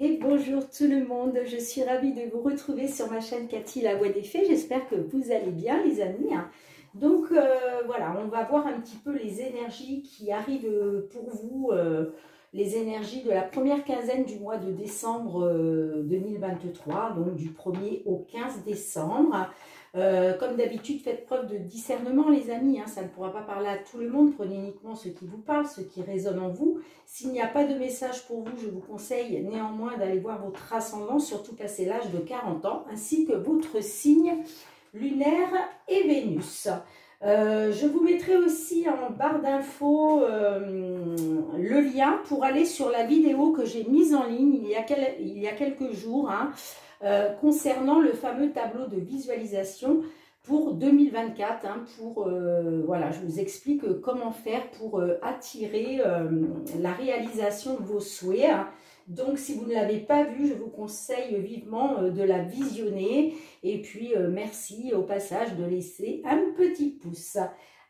Et bonjour tout le monde, je suis ravie de vous retrouver sur ma chaîne Cathy la Voix des Fées. J'espère que vous allez bien les amis. Donc voilà, on va voir un petit peu les énergies qui arrivent pour vous, les énergies de la première quinzaine du mois de décembre 2023, donc du 1er au 15 décembre. Comme d'habitude, faites preuve de discernement les amis, ça ne pourra pas parler à tout le monde, prenez uniquement ce qui vous parle, ce qui résonne en vous. S'il n'y a pas de message pour vous, je vous conseille néanmoins d'aller voir votre ascendant, surtout passé l'âge de 40 ans, ainsi que votre signe lunaire et Vénus. Je vous mettrai aussi en barre d'infos le lien pour aller sur la vidéo que j'ai mise en ligne il y a quelques jours, concernant le fameux tableau de visualisation pour 2024. Voilà, je vous explique comment faire pour attirer la réalisation de vos souhaits. Donc, si vous ne l'avez pas vu, je vous conseille vivement de la visionner. Et puis, merci au passage de laisser un petit pouce.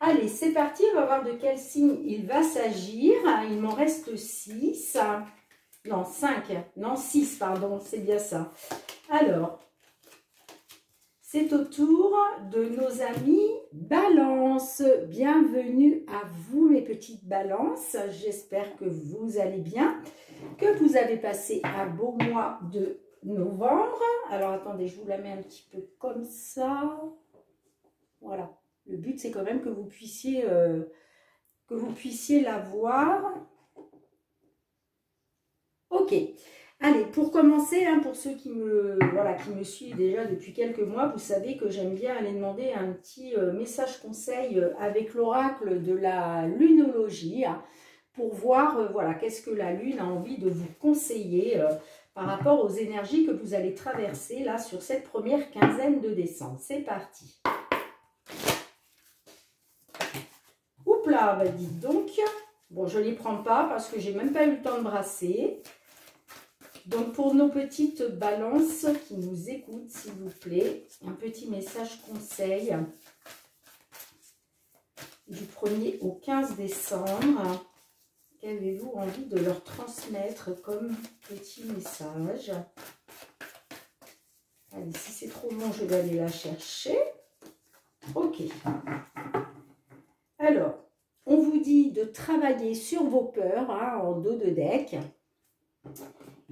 Allez, c'est parti. On va voir de quel signe il va s'agir. Il m'en reste 6. Non, 5. Non, 6, pardon. C'est bien ça. Alors, c'est au tour de nos amis Balance. Bienvenue à vous, mes petites balances. J'espère que vous allez bien, que vous avez passé un beau mois de novembre. Alors, attendez, je vous la mets un petit peu comme ça. Voilà. Le but, c'est quand même que vous puissiez la voir. Ok. Allez, pour commencer, pour ceux qui me suivent déjà depuis quelques mois, vous savez que j'aime bien aller demander un petit message conseil avec l'oracle de la lunologie pour voir qu'est-ce que la lune a envie de vous conseiller par rapport aux énergies que vous allez traverser là sur cette première quinzaine de décembre. C'est parti. Oups là, bah dites donc. Bon, je ne les prends pas parce que j'ai même pas eu le temps de brasser. Donc, pour nos petites balances qui nous écoutent, s'il vous plaît, un petit message conseil du 1er au 15 décembre. Qu'avez-vous envie de leur transmettre comme petit message? Allez, si c'est trop long, je vais aller la chercher. Ok. Alors, on vous dit de travailler sur vos peurs en dos de deck.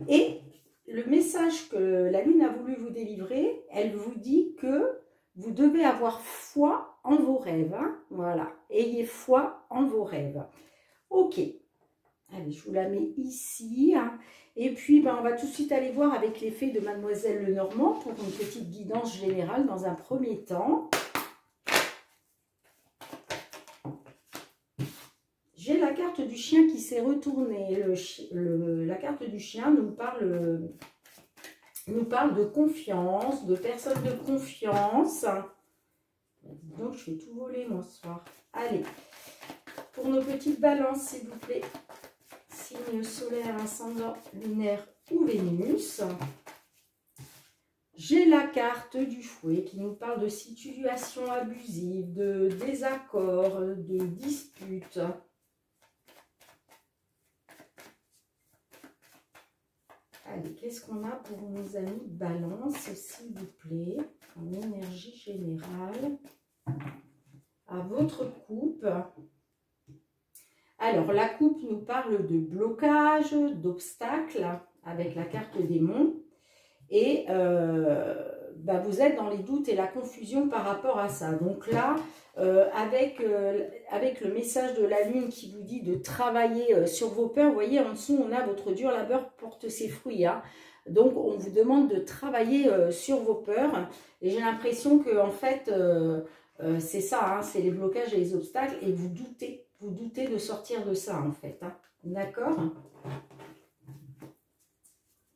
Et le message que la lune a voulu vous délivrer, elle vous dit que vous devez avoir foi en vos rêves. Voilà, ayez foi en vos rêves. Ok, allez, je vous la mets ici. Et puis, on va tout de suite aller voir avec l'effet de Mademoiselle Lenormand pour une petite guidance générale dans un premier temps. J'ai la carte du chien qui s'est retournée. La carte du chien nous parle de confiance, de personnes de confiance. Donc, je vais tout voler mon soir. Allez, pour nos petites balances, s'il vous plaît. Signe solaire, ascendant, lunaire ou Vénus. J'ai la carte du fouet qui nous parle de situations abusives, de désaccords, de disputes. Allez, qu'est-ce qu'on a pour nos amis Balance, s'il vous plaît, en énergie générale, à votre coupe. Alors, la coupe nous parle de blocage, d'obstacles, avec la carte démon. Et vous êtes dans les doutes et la confusion par rapport à ça. Donc là, avec le message de la lune qui vous dit de travailler sur vos peurs, vous voyez en dessous on a votre dur labeur porte ses fruits. Donc on vous demande de travailler sur vos peurs. Et j'ai l'impression que en fait c'est ça, c'est les blocages et les obstacles. Et vous doutez de sortir de ça en fait. D'accord?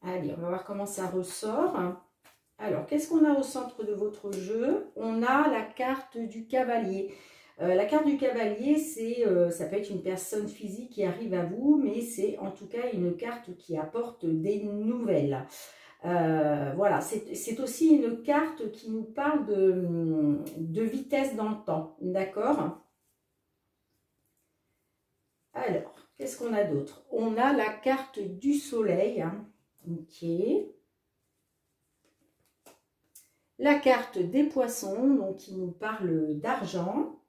Allez, on va voir comment ça ressort. Alors, qu'est-ce qu'on a au centre de votre jeu? On a la carte du cavalier. La carte du cavalier, ça peut être une personne physique qui arrive à vous, mais c'est en tout cas une carte qui apporte des nouvelles. Voilà, c'est aussi une carte qui nous parle de vitesse dans le temps, d'accord? Alors, qu'est-ce qu'on a d'autre? On a la carte du soleil. Ok. La carte des poissons, donc qui nous parle d'argent.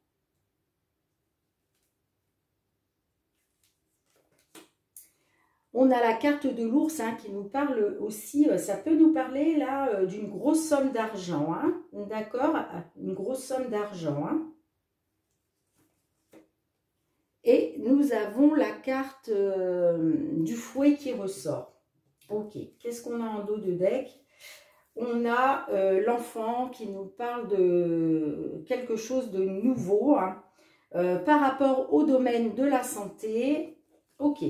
On a la carte de l'ours hein, qui nous parle aussi, ça peut nous parler là d'une grosse somme d'argent, hein, d'accord? Une grosse somme d'argent. Hein. Et nous avons la carte du fouet qui ressort. Ok, qu'est-ce qu'on a en dos de deck? On a l'enfant qui nous parle de quelque chose de nouveau hein, par rapport au domaine de la santé. Ok.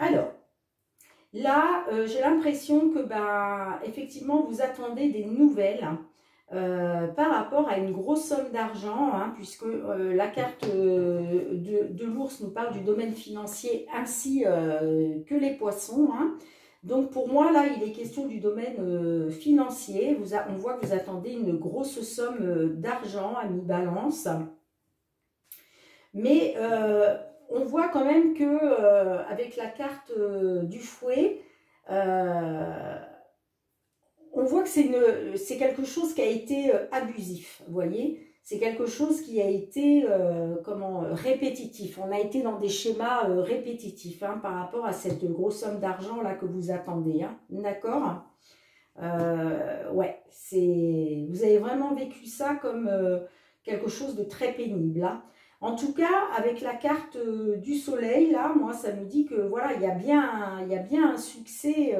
Alors, là, j'ai l'impression que, ben, effectivement, vous attendez des nouvelles par rapport à une grosse somme d'argent, hein, puisque la carte de l'ours nous parle du domaine financier ainsi que les poissons. Hein. Donc, pour moi, là, il est question du domaine financier. On voit que vous attendez une grosse somme d'argent à mi-balance. Mais on voit quand même que avec la carte du fouet, on voit que c'est quelque chose qui a été abusif, vous voyez. C'est quelque chose qui a été répétitif. On a été dans des schémas répétitifs hein, par rapport à cette grosse somme d'argent là que vous attendez. Hein, d'accord ouais, vous avez vraiment vécu ça comme quelque chose de très pénible. Hein. En tout cas, avec la carte du soleil, là, moi, ça me dit que voilà, il y a bien un succès,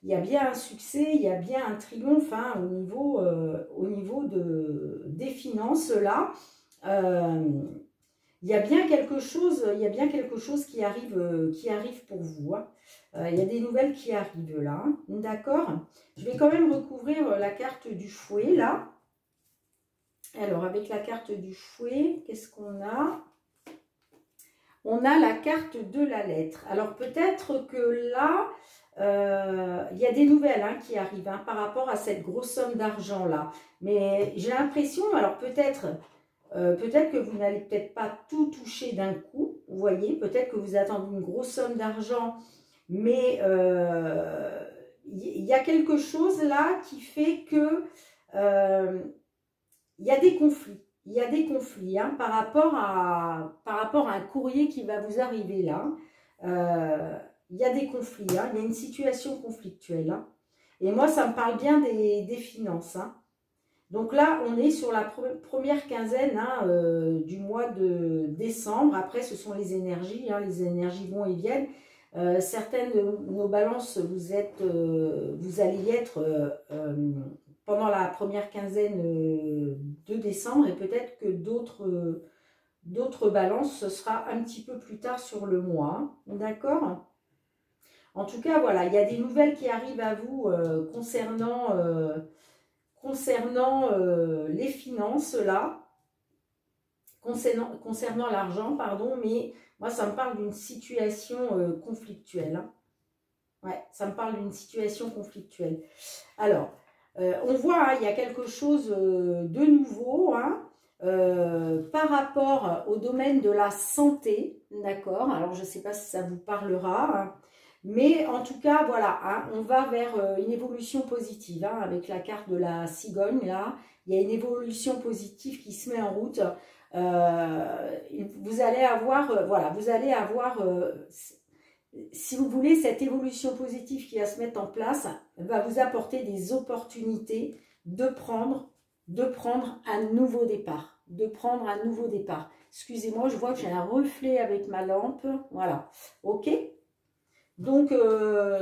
il y a bien un succès, il y a bien un triomphe hein, au niveau des finances, là. Il y a bien quelque chose qui arrive pour vous. Hein. Il y a des nouvelles qui arrivent là. Hein. D'accord? Je vais quand même recouvrir la carte du fouet, là. Alors, avec la carte du fouet, qu'est-ce qu'on a? On a la carte de la lettre. Alors, peut-être que là, il y a des nouvelles hein, qui arrivent hein, par rapport à cette grosse somme d'argent-là. Mais j'ai l'impression, alors peut-être que vous n'allez peut-être pas tout toucher d'un coup, vous voyez, peut-être que vous attendez une grosse somme d'argent, mais il y a quelque chose là qui fait que il y a des conflits. Il y a des conflits hein, par rapport à un courrier qui va vous arriver là. Il y a des conflits, hein, il y a une situation conflictuelle. Hein. Et moi, ça me parle bien des finances. Hein. Donc là, on est sur la première quinzaine hein, du mois de décembre. Après, ce sont les énergies. Hein, les énergies vont et viennent. Certaines de nos balances, vous allez y être pendant la première quinzaine de décembre. Et peut-être que d'autres balances, ce sera un petit peu plus tard sur le mois. D'accord ? En tout cas, voilà, il y a des nouvelles qui arrivent à vous concernant les finances, là, concernant l'argent, pardon, mais moi, ça me parle d'une situation conflictuelle. Hein. Ouais, ça me parle d'une situation conflictuelle. Alors, on voit, hein, il y a quelque chose de nouveau, hein, par rapport au domaine de la santé, d'accord? Alors, je ne sais pas si ça vous parlera, hein, mais en tout cas, voilà, hein, on va vers une évolution positive. Hein, avec la carte de la cigogne, là, il y a une évolution positive qui se met en route. Vous allez avoir, voilà, si vous voulez, cette évolution positive qui va se mettre en place va vous apporter des opportunités de prendre un nouveau départ. Excusez-moi, je vois que j'ai un reflet avec ma lampe. Voilà, ok. Donc,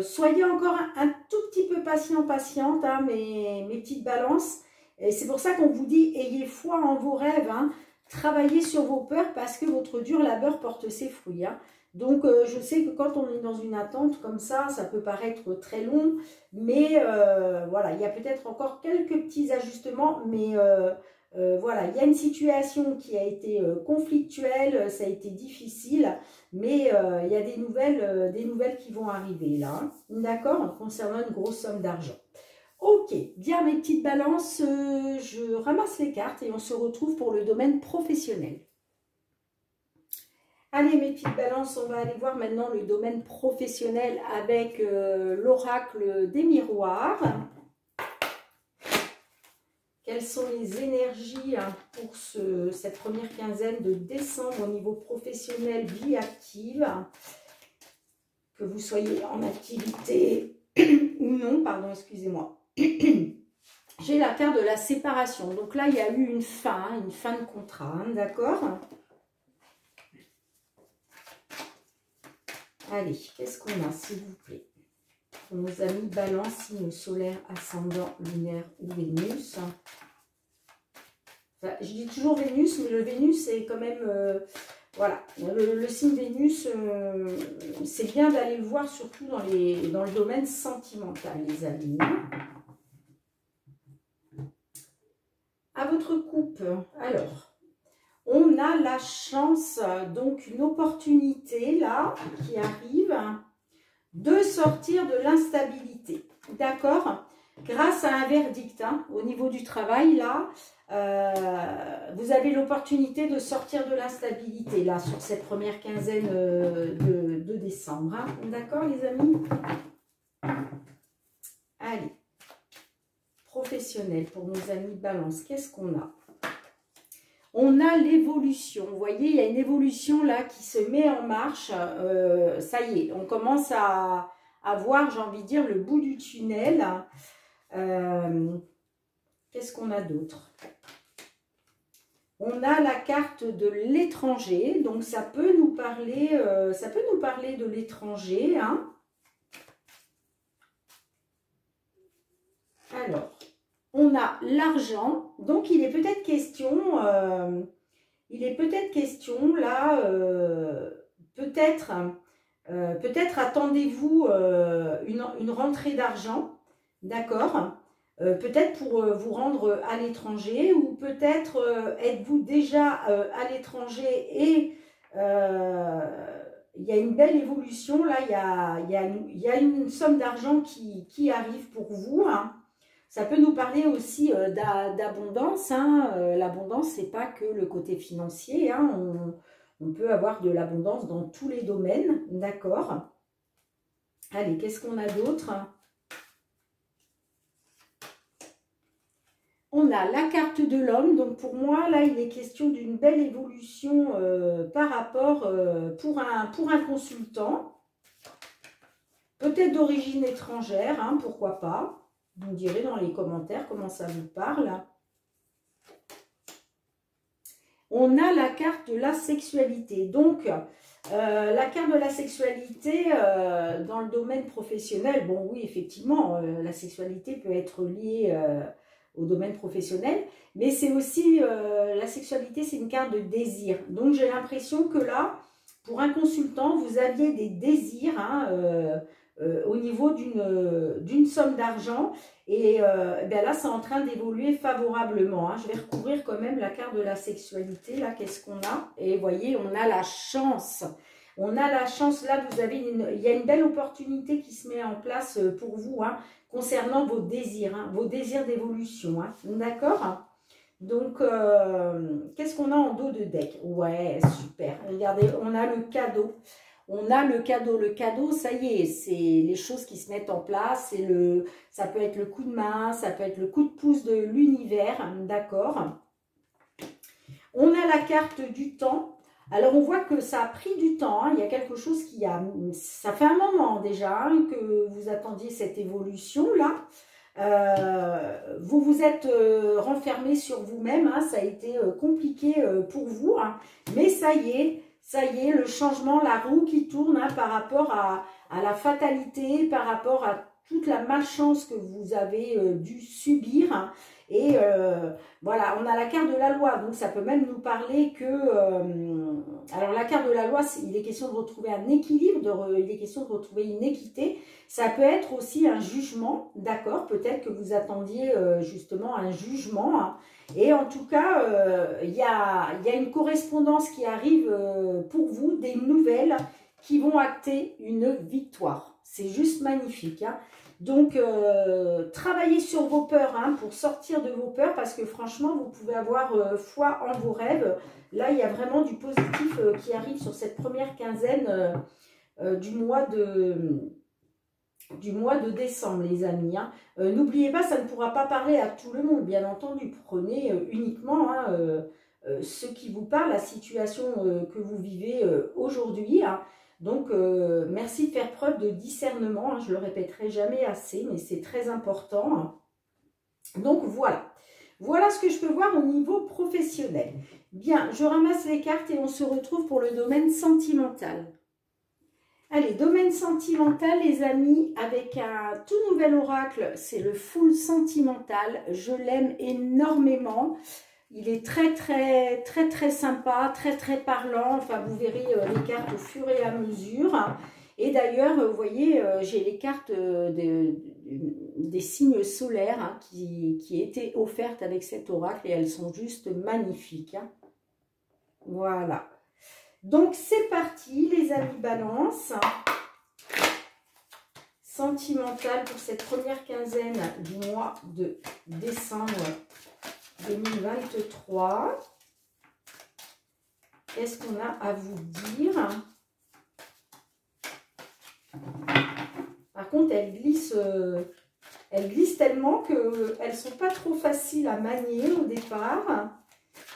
soyez encore un tout petit peu patiente, hein, mes petites balances. Et c'est pour ça qu'on vous dit, ayez foi en vos rêves, hein, travaillez sur vos peurs parce que votre dur labeur porte ses fruits. Hein. Donc, je sais que quand on est dans une attente comme ça peut paraître très long, mais voilà, il y a peut-être encore quelques petits ajustements, mais voilà, il y a une situation qui a été conflictuelle, ça a été difficile, mais il y a des nouvelles qui vont arriver là, hein, d'accord, concernant une grosse somme d'argent. Ok, bien mes petites balances, je ramasse les cartes et on se retrouve pour le domaine professionnel. Allez, mes petites balances, on va aller voir maintenant le domaine professionnel avec l'oracle des miroirs. Quelles sont les énergies pour cette première quinzaine de décembre au niveau professionnel, vie active, que vous soyez en activité ou non, pardon, excusez-moi. J'ai la carte de la séparation. Donc là, il y a eu une fin de contrat, hein, d'accord? Allez, qu'est-ce qu'on a, s'il vous plaît? Pour nos amis Balance, signe solaire, ascendant, lunaire ou Vénus. Enfin, je dis toujours Vénus, mais le Vénus, c'est quand même... voilà, le signe Vénus, c'est bien d'aller le voir, surtout dans le domaine sentimental, les amis. À votre coupe, alors... On a la chance, donc une opportunité là qui arrive de sortir de l'instabilité, d'accord? Grâce à un verdict hein, au niveau du travail là, vous avez l'opportunité de sortir de l'instabilité là sur cette première quinzaine de décembre, hein, d'accord les amis? Allez, professionnel pour nos amis Balance, qu'est-ce qu'on a? On a l'évolution, vous voyez, il y a une évolution là qui se met en marche, ça y est, on commence à voir, j'ai envie de dire, le bout du tunnel. Qu'est-ce qu'on a d'autre? On a la carte de l'étranger, donc ça peut nous parler de l'étranger. Hein. Alors... On a l'argent, donc il est peut-être question là, peut-être attendez-vous une rentrée d'argent, d'accord, peut-être pour vous rendre à l'étranger ou peut-être êtes-vous déjà à l'étranger et il y a une belle évolution là, il y a une somme d'argent qui arrive pour vous, hein. Ça peut nous parler aussi d'abondance. Hein. L'abondance, ce n'est pas que le côté financier. Hein. On peut avoir de l'abondance dans tous les domaines. D'accord. Allez, qu'est-ce qu'on a d'autre? On a la carte de l'homme. Donc, pour moi, là, il est question d'une belle évolution par rapport pour un consultant. Peut-être d'origine étrangère, hein, pourquoi pas. Vous me direz dans les commentaires comment ça vous parle. On a la carte de la sexualité. Donc, la carte de la sexualité dans le domaine professionnel, bon oui, effectivement, la sexualité peut être liée au domaine professionnel, mais c'est aussi, la sexualité, c'est une carte de désir. Donc, j'ai l'impression que là, pour un consultant, vous aviez des désirs, hein, au niveau d'une somme d'argent et ben là c'est en train d'évoluer favorablement, hein. Je vais recouvrir quand même la carte de la sexualité là, qu'est-ce qu'on a? Et vous voyez, on a la chance, là vous avez il y a une belle opportunité qui se met en place pour vous, hein, concernant vos désirs, hein, vos désirs d'évolution, hein, d'accord? Donc qu'est-ce qu'on a en dos de deck? Ouais, super, regardez, on a le cadeau. On a le cadeau, ça y est, c'est les choses qui se mettent en place, ça peut être le coup de main, ça peut être le coup de pouce de l'univers, d'accord. On a la carte du temps, alors on voit que ça a pris du temps, hein. Il y a quelque chose ça fait un moment déjà hein, que vous attendiez cette évolution-là. Vous vous êtes renfermé sur vous-même, hein, ça a été compliqué pour vous, hein, mais ça y est, le changement, la roue qui tourne hein, par rapport à la fatalité, par rapport à toute la malchance que vous avez dû subir. Hein, et voilà, on a la carte de la loi, donc ça peut même nous parler que... alors la carte de la loi, il est question de retrouver un équilibre, il est question de retrouver une équité. Ça peut être aussi un jugement, d'accord, peut-être que vous attendiez justement un jugement. Hein, et en tout cas, il y a une correspondance qui arrive pour vous, des nouvelles qui vont acter une victoire. C'est juste magnifique. Hein. Donc, travaillez sur vos peurs hein, pour sortir de vos peurs parce que franchement, vous pouvez avoir foi en vos rêves. Là, il y a vraiment du positif qui arrive sur cette première quinzaine du mois de décembre, les amis. Hein. N'oubliez pas, ça ne pourra pas parler à tout le monde, bien entendu. Prenez uniquement ce qui vous parle, la situation que vous vivez aujourd'hui. Hein. Donc, merci de faire preuve de discernement. Hein. Je ne le répéterai jamais assez, mais c'est très important. Hein. Donc, voilà. Voilà ce que je peux voir au niveau professionnel. Bien, je ramasse les cartes et on se retrouve pour le domaine sentimental. Allez, domaine sentimental, les amis, avec un tout nouvel oracle, c'est le full sentimental. Je l'aime énormément. Il est très sympa, très parlant. Enfin, vous verrez les cartes au fur et à mesure. Et d'ailleurs, vous voyez, j'ai les cartes des signes solaires hein, qui étaient offertes avec cet oracle et elles sont juste magnifiques. Hein. Voilà. Donc, c'est parti, les amis Balance. Sentimental pour cette première quinzaine du mois de décembre 2023. Qu'est-ce qu'on a à vous dire? Par contre, elles glissent tellement qu'elles ne sont pas trop faciles à manier au départ.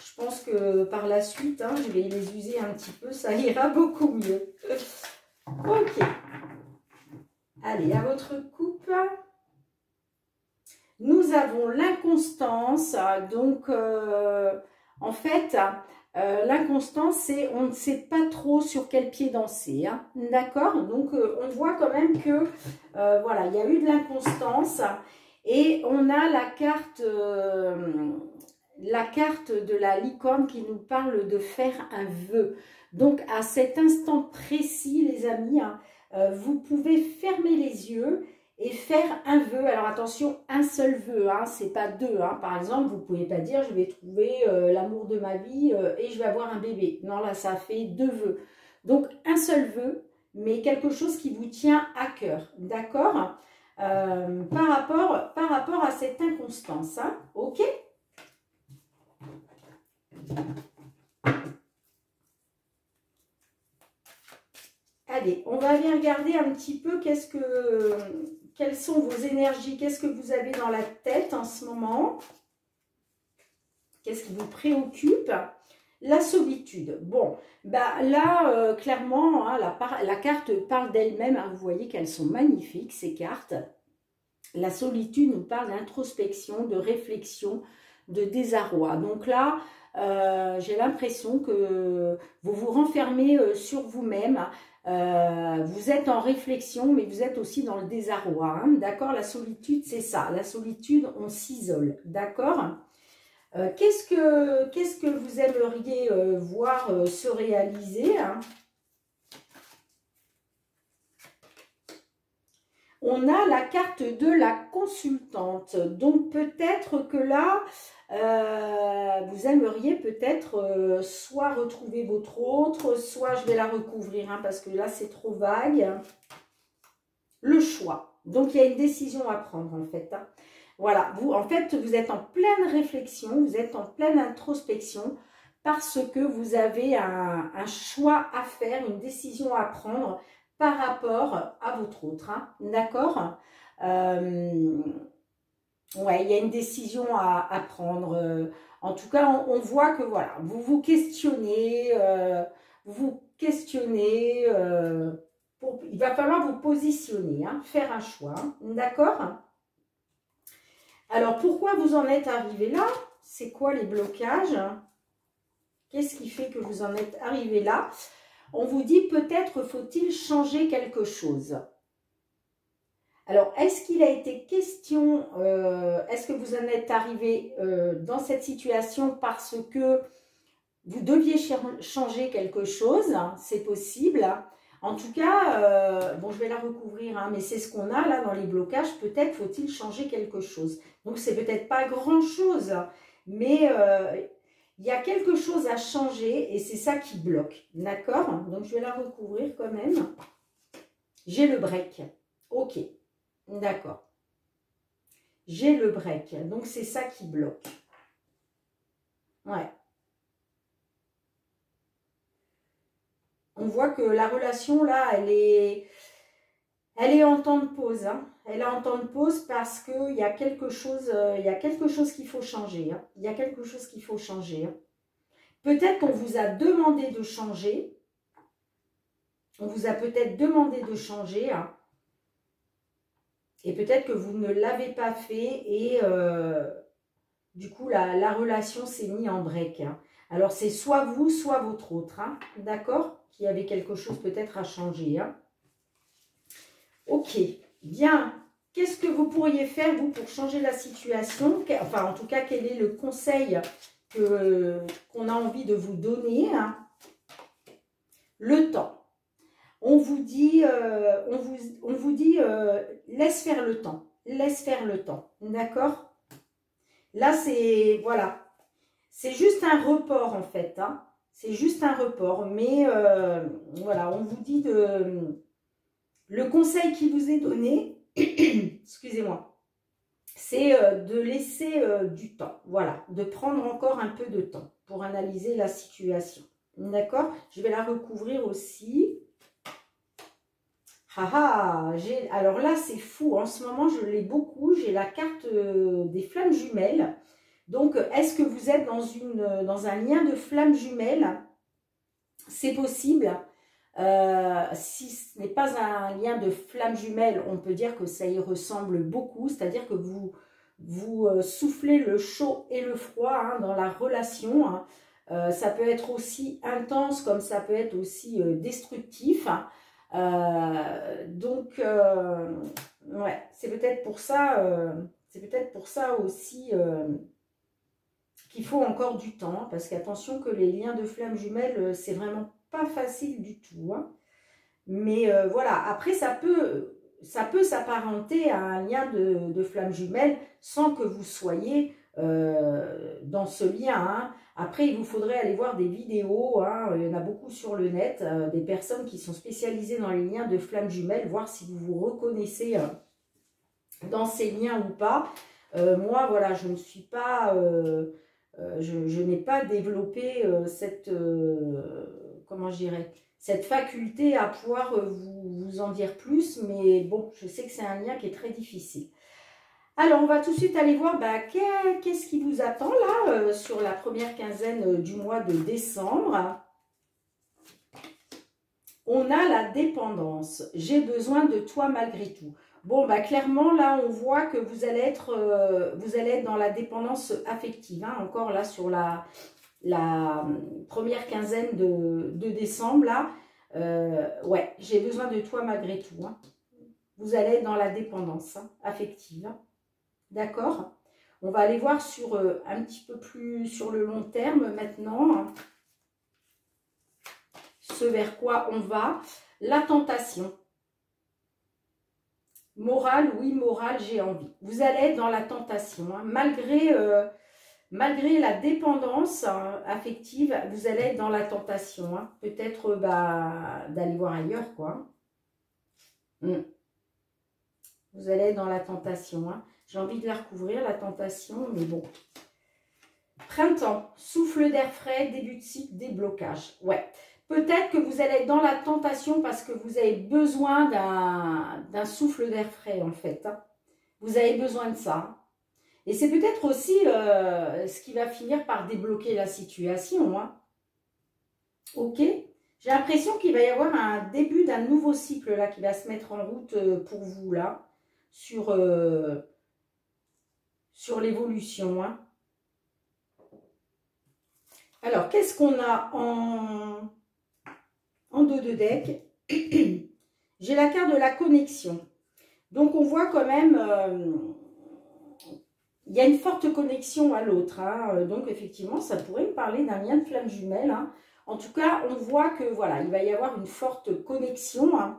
Je pense que par la suite, hein, je vais les user un petit peu, ça ira beaucoup mieux. Ok. Allez, à votre coupe. Nous avons l'inconstance. Donc, en fait, l'inconstance, c'est on ne sait pas trop sur quel pied danser. Hein, d'accord? Donc, on voit quand même que, voilà, il y a eu de l'inconstance. Et on a la carte de la licorne qui nous parle de faire un vœu. Donc, à cet instant précis, les amis, hein, vous pouvez fermer les yeux et faire un vœu. Alors, attention, un seul vœu, hein, c'est pas deux. Hein. Par exemple, vous ne pouvez pas dire, je vais trouver l'amour de ma vie et je vais avoir un bébé. Non, là, ça fait deux vœux. Donc, un seul vœu, mais quelque chose qui vous tient à cœur. D'accord par rapport à cette inconstance. Hein, ok? Allez, on va aller regarder un petit peu quelles sont vos énergies, qu'est-ce que vous avez dans la tête en ce moment, qu'est-ce qui vous préoccupe. La solitude. Bon, bah là, clairement, hein, la carte parle d'elle-même. Hein, vous voyez qu'elles sont magnifiques, ces cartes. La solitude nous parle d'introspection, de réflexion, de désarroi. Donc là, j'ai l'impression que vous vous renfermez sur vous-même. Vous êtes en réflexion, mais vous êtes aussi dans le désarroi. Hein, d'accord? La solitude, c'est ça. La solitude, on s'isole. D'accord? Qu'est-ce que vous aimeriez voir se réaliser? Hein? On a la carte de la consultante. Donc, peut-être que là, vous aimeriez peut-être soit retrouver votre autre, soit je vais la recouvrir, hein, parce que là, c'est trop vague. Le choix. Donc, il y a une décision à prendre, en fait. Hein. Voilà, en fait, vous êtes en pleine réflexion, vous êtes en pleine introspection, parce que vous avez un choix à faire, une décision à prendre, par rapport à votre autre, hein, d'accord? Ouais, il y a une décision à prendre. En tout cas, on voit que voilà, vous vous questionnez, il va falloir vous positionner, hein, faire un choix, hein, d'accord? Alors, pourquoi vous en êtes arrivé là? C'est quoi les blocages? Qu'est-ce qui fait que vous en êtes arrivé là? On vous dit peut-être faut-il changer quelque chose. Alors, est-ce qu'il a été question, est-ce que vous en êtes arrivé dans cette situation parce que vous deviez changer quelque chose? C'est possible. En tout cas, bon, je vais la recouvrir, hein, mais c'est ce qu'on a là dans les blocages. Peut-être faut-il changer quelque chose. Donc, c'est peut-être pas grand-chose, mais il y a quelque chose à changer et c'est ça qui bloque. D'accord? Donc, je vais la recouvrir quand même. J'ai le break. Ok. D'accord. J'ai le break. Donc, c'est ça qui bloque. Ouais. On voit que la relation, là, elle est en temps de pause. Hein. Elle est en temps de pause parce qu'il y a quelque chose, qu'il faut changer. Hein. Il y a quelque chose qu'il faut changer. Hein. Peut-être qu'on vous a demandé de changer. On vous a peut-être demandé de changer. Hein. Et peut-être que vous ne l'avez pas fait et du coup, la relation s'est mise en break. Hein. Alors, c'est soit vous, soit votre autre. Hein. D'accord? Qui avait quelque chose peut-être à changer. Hein. Ok, bien. Qu'est-ce que vous pourriez faire, vous, pour changer la situation? Enfin, en tout cas, quel est le conseil qu'on a envie de vous donner? Hein? Le temps. On vous dit, laisse faire le temps. Laisse faire le temps. D'accord? Là, c'est, voilà. C'est juste un report, en fait. Hein? C'est juste un report. Mais, voilà, on vous dit de... Le conseil qui vous est donné, excusez-moi, c'est de laisser du temps, voilà, de prendre encore un peu de temps pour analyser la situation. D'accord? Je vais la recouvrir aussi. Alors là, c'est fou. En ce moment, je l'ai beaucoup. J'ai la carte des flammes jumelles. Donc, est-ce que vous êtes dans un lien de flammes jumelles? C'est possible. Si ce n'est pas un lien de flamme jumelle, on peut dire que ça y ressemble beaucoup, c'est-à-dire que vous soufflez le chaud et le froid hein, dans la relation. Hein. Ça peut être aussi intense comme ça peut être aussi destructif. Hein. Donc, ouais, c'est peut-être pour ça aussi qu'il faut encore du temps, parce qu'attention que les liens de flamme jumelles, c'est vraiment pas facile du tout. Hein. Mais voilà, après ça peut s'apparenter à un lien de flamme jumelle sans que vous soyez dans ce lien. Hein. Après, il vous faudrait aller voir des vidéos, hein, il y en a beaucoup sur le net, des personnes qui sont spécialisées dans les liens de flamme jumelle, voir si vous vous reconnaissez dans ces liens ou pas. Moi, voilà, je ne suis pas... je n'ai pas développé comment je dirais, cette faculté à pouvoir vous en dire plus, mais bon, je sais que c'est un lien qui est très difficile. Alors, on va tout de suite aller voir qu'est-ce qui vous attend là sur la première quinzaine du mois de décembre. On a la dépendance. J'ai besoin de toi malgré tout. Bon, clairement, là, on voit que vous allez être dans la dépendance affective. Hein, encore là, sur la première quinzaine de décembre, là. Ouais, j'ai besoin de toi malgré tout. Hein. Vous allez être dans la dépendance hein, affective. Hein. D'accord? On va aller voir sur un petit peu plus sur le long terme maintenant. Hein. Ce vers quoi on va. La tentation. Morale, oui, morale, j'ai envie. Vous allez être dans la tentation. Hein. Malgré la dépendance hein, affective, vous allez être dans la tentation. Hein. Peut-être d'aller voir ailleurs, quoi. Vous allez être dans la tentation. Hein. J'ai envie de la recouvrir, la tentation, mais bon. Printemps, souffle d'air frais, début de cycle, déblocage. Ouais. Peut-être que vous allez être dans la tentation parce que vous avez besoin d'un souffle d'air frais, en fait. Hein. Vous avez besoin de ça. Hein. Et c'est peut-être aussi ce qui va finir par débloquer la situation. Hein. Ok? J'ai l'impression qu'il va y avoir un début d'un nouveau cycle là qui va se mettre en route pour vous, là, sur l'évolution. Hein. Alors, qu'est-ce qu'on a en dos de deck? J'ai la carte de la connexion. Donc, on voit quand même, il y a une forte connexion à l'autre. Hein. Donc, effectivement, ça pourrait me parler d'un lien de flamme jumelle. Hein. En tout cas, on voit que, voilà, il va y avoir une forte connexion. Hein.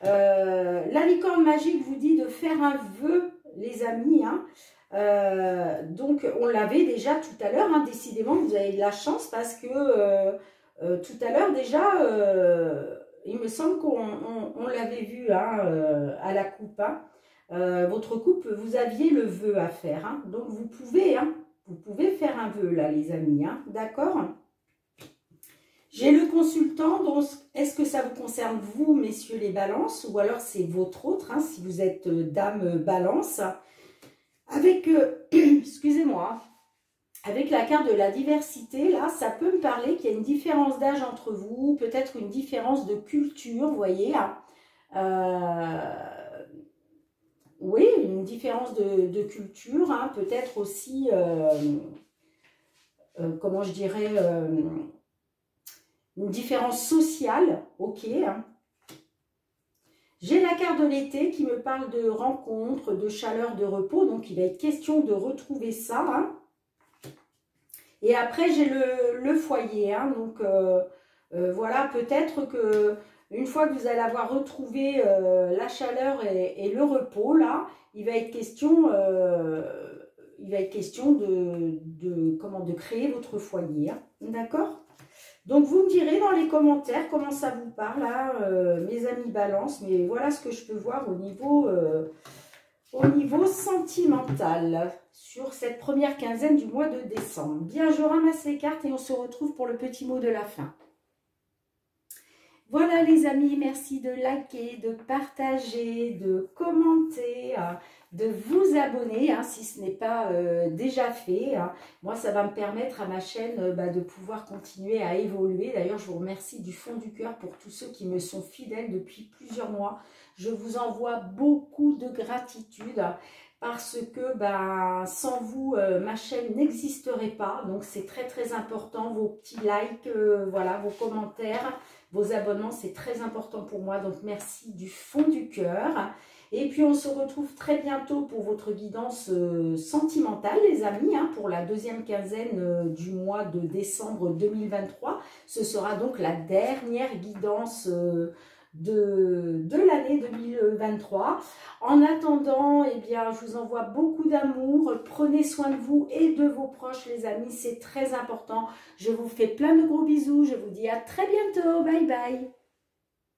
La licorne magique vous dit de faire un vœu, les amis. Hein. Donc, on l'avait déjà tout à l'heure. Hein. Décidément, vous avez de la chance parce que tout à l'heure, déjà, il me semble qu'on l'avait vu hein, à la coupe. Hein. Votre couple, vous aviez le vœu à faire. Hein. Donc, vous pouvez faire un vœu, là, les amis. Hein. D'accord? J'ai le consultant, donc est-ce que ça vous concerne vous, messieurs les balances, ou alors c'est votre autre, hein, si vous êtes dame balance. Avec, excusez-moi, avec la carte de la diversité, là, ça peut me parler qu'il y a une différence d'âge entre vous, peut-être une différence de culture, vous voyez. Oui, une différence de culture, hein, peut-être aussi, comment je dirais, une différence sociale, ok. Hein. J'ai la carte de l'été qui me parle de rencontres, de chaleur, de repos, donc il va être question de retrouver ça. Hein. Et après, j'ai le foyer, hein, donc voilà, peut-être que une fois que vous allez avoir retrouvé la chaleur et le repos, là, il va être question, de créer votre foyer, hein, d'accord? Donc, vous me direz dans les commentaires comment ça vous parle, hein, mes amis balance. Mais voilà ce que je peux voir au niveau sentimental sur cette première quinzaine du mois de décembre. Bien, je ramasse les cartes et on se retrouve pour le petit mot de la fin. Voilà les amis, merci de liker, de partager, de commenter, de vous abonner hein, si ce n'est pas déjà fait. Hein. Moi, ça va me permettre à ma chaîne de pouvoir continuer à évoluer. D'ailleurs, je vous remercie du fond du cœur pour tous ceux qui me sont fidèles depuis plusieurs mois. Je vous envoie beaucoup de gratitude parce que sans vous, ma chaîne n'existerait pas. Donc, c'est très très important, vos petits likes, voilà, vos commentaires. Vos abonnements, c'est très important pour moi, donc merci du fond du cœur. Et puis, on se retrouve très bientôt pour votre guidance sentimentale, les amis, hein, pour la deuxième quinzaine du mois de décembre 2023. Ce sera donc la dernière guidance de l'année 2023. En attendant, eh bien, je vous envoie beaucoup d'amour. Prenez soin de vous et de vos proches, les amis. C'est très important. Je vous fais plein de gros bisous. Je vous dis à très bientôt. Bye bye.